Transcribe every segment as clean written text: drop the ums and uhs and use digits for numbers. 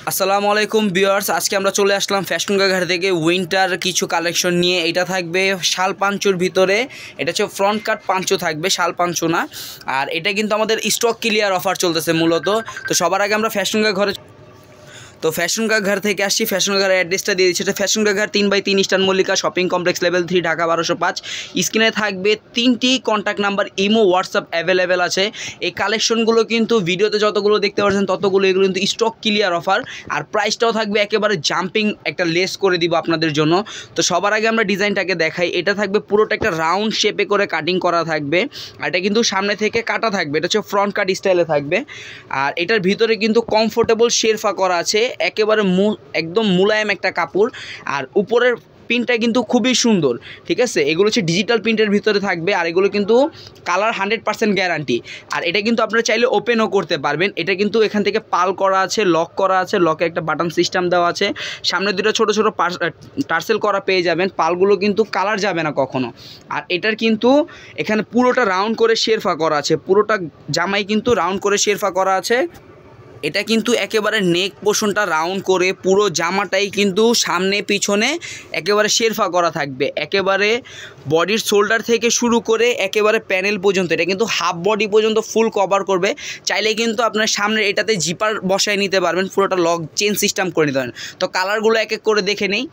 আসসালামু আলাইকুম ভিউয়ার্স, আজকে আমরা চলে আসলাম ফ্যাশনগা ঘাট থেকে উইন্টার কিছু কালেকশন নিয়ে। এটা থাকবে শাল পাঞ্চুর ভিতরে, এটা হচ্ছে ফ্রন্ট কাট পাঞ্চু থাকবে, শাল পাঞ্চু না। আর এটা কিন্তু আমাদের স্টক ক্লিয়ার অফার চলতেছে মূলত। তো সবার আগে আমরা ফ্যাশনগা ঘরে ফ্যাশনগা ঘর থেকে আসছি। ফ্যাশনগা ঘরের অ্যাড্রেসটা দিয়ে দিচ্ছি, এটা ফ্যাশনগা ঘর 3/3 eastern Mallika shopping complex level 3 Dhaka 1205। স্ক্রিনে থাকবে 3টি contact number, imo WhatsApp available আছে। এই কালেকশনগুলো কিন্তু ভিডিওতে যতগুলো দেখতে পাচ্ছেন ততগুলো এগুলো কিন্তু স্টক ক্লিয়ার অফার, আর প্রাইসটাও থাকবে একেবারে জাম্পিং একটা লেস করে দিব আপনাদের জন্য। তো সবার আগে আমরা ডিজাইনটাকে দেখাই। এটা থাকবে পুরোটা একটা রাউন্ড শেপে করে কাটিং করা থাকবে, আর এটা কিন্তু সামনে থেকে কাটা থাকবে, এটা হচ্ছে ফ্রন্ট কাট স্টাইলে থাকবে। আর এটার ভিতরে কিন্তু কমফোর্টেবল শেরফা করা আছে, একেবারে একদম মুলায়েম একটা কাপড়। আর উপরের প্রিন্টটা কিন্তু খুবই সুন্দর, ঠিক আছে। এগুলো হচ্ছে ডিজিটাল প্রিন্টের ভিতরে থাকবে, আর এগুলো কিন্তু কালার 100% গ্যারান্টি। আর এটা কিন্তু আপনারা চাইলে ওপেনও করতে পারবেন। এটা কিন্তু এখান থেকে পাল করা আছে, লক করা আছে, লকে একটা বাটন সিস্টেম দেওয়া আছে। সামনে দুটো ছোটো ছোটো টার্সেল করা পেয়ে যাবেন, পালগুলো কিন্তু কালার যাবে না কখনো। আর এটার কিন্তু এখানে পুরোটা রাউন্ড করে শেরফা করা আছে, পুরোটা জামাই কিন্তু রাউন্ড করে শেরফা করা আছে। এটা কিন্তু একেবারে নেক পোর্শনটা রাউন্ড করে পুরো জামাটাই কিন্তু সামনে পিছনে একেবারে শেরফা করা থাকবে, একেবারে বডির শোল্ডার থেকে শুরু করে একেবারে প্যানেল পর্যন্ত। এটা কিন্তু হাফ বডি পর্যন্ত ফুল কভার করবে। চাইলে কিন্তু আপনার সামনে এটাতে জিপার বসায় নিতে পারবেন, পুরোটা লক চেন সিস্টেম করে নিতে পারবেন। তো কালারগুলো এক এক করে দেখে নেই।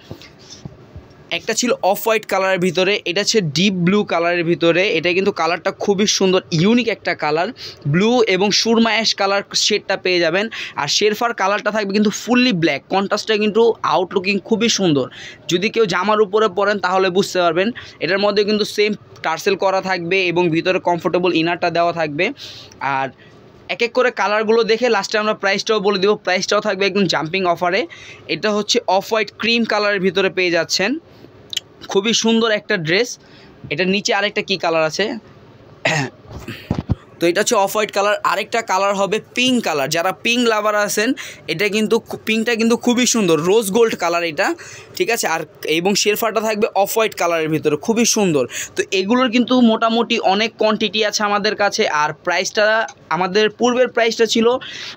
একটা ছিল অফ হোয়াইট কালারের ভিতরে, এটা হচ্ছে ডিপ ব্লু কালারের ভিতরে। এটা কিন্তু কালারটা খুবই সুন্দর, ইউনিক একটা কালার, ব্লু এবং সুরমা অ্যাশ কালার শেডটা পেয়ে যাবেন। আর শেরফার কালারটা থাকবে কিন্তু ফুললি ব্ল্যাক, কন্ট্রাস্টটা কিন্তু আউটলুকিং খুবই সুন্দর। যদি কেউ জামার উপরে পরেন তাহলে বুঝতে পারবেন। এটার মধ্যে কিন্তু সেম টার্সেল করা থাকবে এবং ভিতরে কমফোর্টেবল ইনারটা দেওয়া থাকবে। আর এক এক করে কালারগুলো দেখে লাস্টে আমরা প্রাইসটাও বলে দেবো। প্রাইসটাও থাকবে একদম জাম্পিং অফারে। এটা হচ্ছে অফ হোয়াইট ক্রিম কালারের ভিতরে পেয়ে যাচ্ছেন, খুবই সুন্দর একটা ড্রেস। এটার নিচে আরেকটা কি কালার আছে, তো এটা হচ্ছে অফ হোয়াইট কালার। আরেকটা কালার হবে পিঙ্ক কালার, যারা পিঙ্ক লাভার আছেন এটা কিন্তু পিঙ্কটা কিন্তু খুবই সুন্দর, রোজ গোল্ড কালার এটা, ঠিক আছে। আর এবং শেরফাটা থাকবে অফ হোয়াইট কালারের ভিতরে, খুবই সুন্দর। তো এগুলোর কিন্তু মোটামুটি অনেক কোয়ান্টিটি আছে আমাদের কাছে। আর প্রাইসটা আমাদের পূর্বের প্রাইসটা ছিল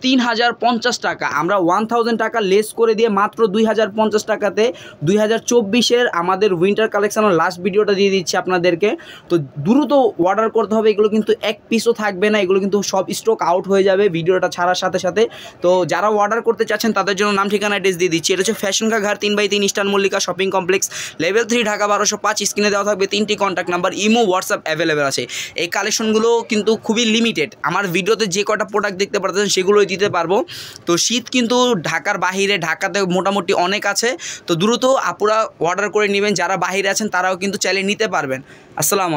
3050 টাকা, আমরা 1000 টাকা লেস করে দিয়ে মাত্র 2050 টাকাতে 2024-এর আমাদের উইন্টার কালেকশনের লাস্ট ভিডিওটা দিয়ে দিচ্ছি আপনাদেরকে। তো দ্রুত অর্ডার করতে হবে, এগুলো কিন্তু এক পিসও থাকবে না, এগুলো কিন্তু সব স্টক আউট হয়ে যাবে ভিডিওটা ছাড়ার সাথে সাথে। তো যারা অর্ডার করতে চাচ্ছেন তাদের জন্য নাম ঠিকানা অ্যাড্রেস দিয়ে দিচ্ছি। এটা হচ্ছে ফ্যাশনগা ঘাট 3/3 eastern Mallika shopping complex level 3 Dhaka 1205। স্ক্রিনে দেওয়া থাকবে 3টি contact number, imo WhatsApp available আছে। এই কালেকশনগুলো কিন্তু খুবই লিমিটেড, আমার ভিডিওতে যে কটা প্রোডাক্ট দেখতে পারতেছেন সেগুলোই দিতে পারবো। তো শীত কিন্তু ঢাকার বাহিরে, ঢাকাতে মোটামুটি অনেক আছে। তো দ্রুত আপুরা অর্ডার করে নেবেন, যারা বাহিরে আছেন তারাও কিন্তু চাইলে নিতে পারবেন। আসসালামু আলাইকুম।